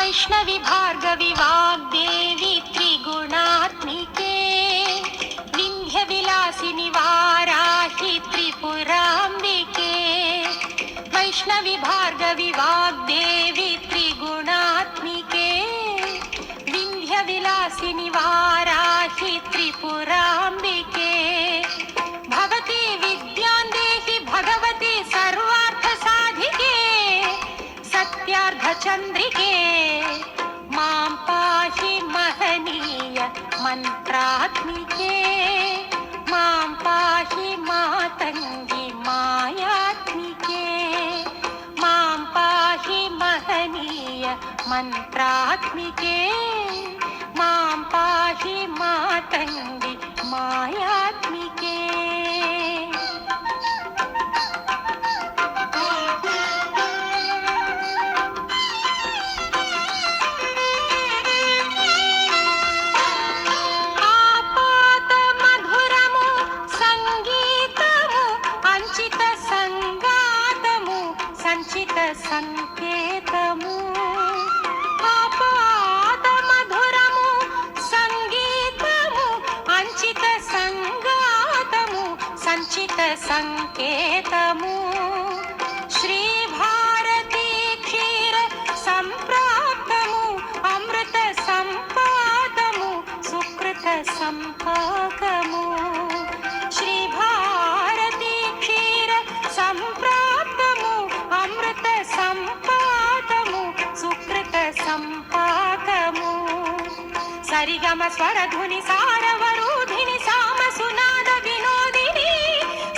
वैष्णवी भार्गवी वाग्देवी त्रिगुणात्मिके विन्ध्यविलासिनि वाराहि त्रिपुराम्बिके वैष्णवी भार्गवी वाग्देवी त्रिगुणात्मिके विन्ध्यविलासिनि वाराहि त्रिपुराम्बिके भवती विद्यां देहि भगवती सर्वार्थसाधिके सत्यार्धचन्द्रिके मां पाहि महनीय मन्त्रात्मिके मां पाहि मातङ्गी मायात्मिके मां पाहि महनीय मन्त्रात्मिके मां पाहि मातङ्गी मायात्मिके। సంకేతము ఆపాద మధురము సంగీతము అంచిత సంగాతము సంచిత సంకేతము శ్రీ భారతీ క్షీర సంప్రాప్తము అమృత సంపాదము సుకృత సంపాకము శ్రీ భారతీ క్షీర సంప్రాప్తము అమృత సంపాదము సుకృత సంపాకము సరిగమ స్వరధుని సారవరూధిని సామ సునాద వినోదిని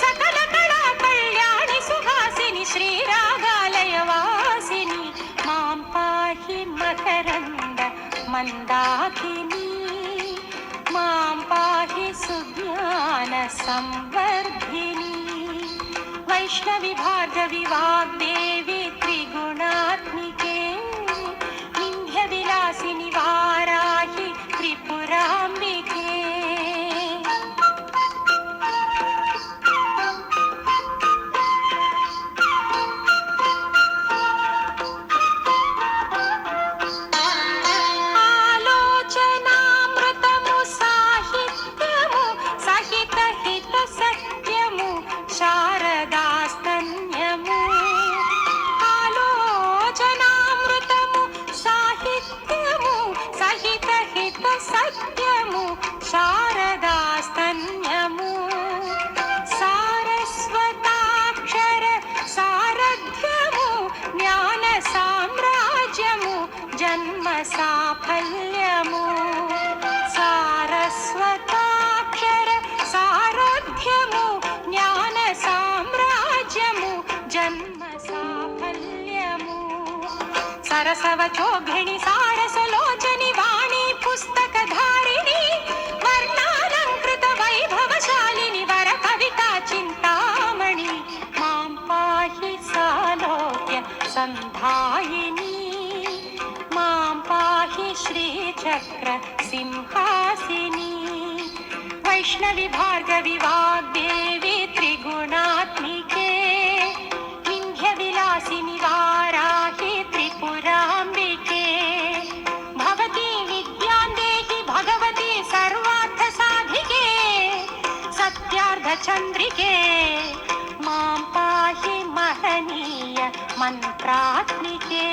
సకల కళా కళ్యాణి సుహాసిని శ్రీరాగాలయ వాసిని మాం పాహి మకరంద మందాకిని మాం పాహి సుజ్ఞాన సంవర్ధిని वैष्णवी भार्गवी वाग्देवी त्रिगुणात्मिके विन्ध्यविलासिनि वाराहि त्रिपुराम्बिके। आलोचनामृतमु साहित्यमु सहित हित सत्यमु శారదాస్తన్యము ఆలోచనామృతము సాహిత్యము సహిత హిత సత్యము శారదాస్తన్యము సారస్వతాక్షర సారథ్యము జ్ఞాన సామ్రాజ్యము జన్మ సాఫల్యము సారస్వతాక్షర సారథ్యము జ్ఞాన సామ్రాజ్యము జన్మ సాఫల్యము సరసవ చోఘిణి సారసలోచని వాణి పుస్తకధారిణి వర్ణాలంకృత వైభవశాలిని వర కవితా చింతామణి మాం పాహి సాలోక్య సంధాయిని మాం పాహి శ్రీచక్ర సింహాసిని वैष्णवी भार्गवी वाग्देवी त्रिगुणात्मिके विन्ध्यविलासिनि वाराहि त्रिपुराम्बिके भवती विद्यां देहि भगवती सर्वार्थसाधिके सत्यार्धचन्द्रिके मां पाहि महनीय मन्त्रात्मिके।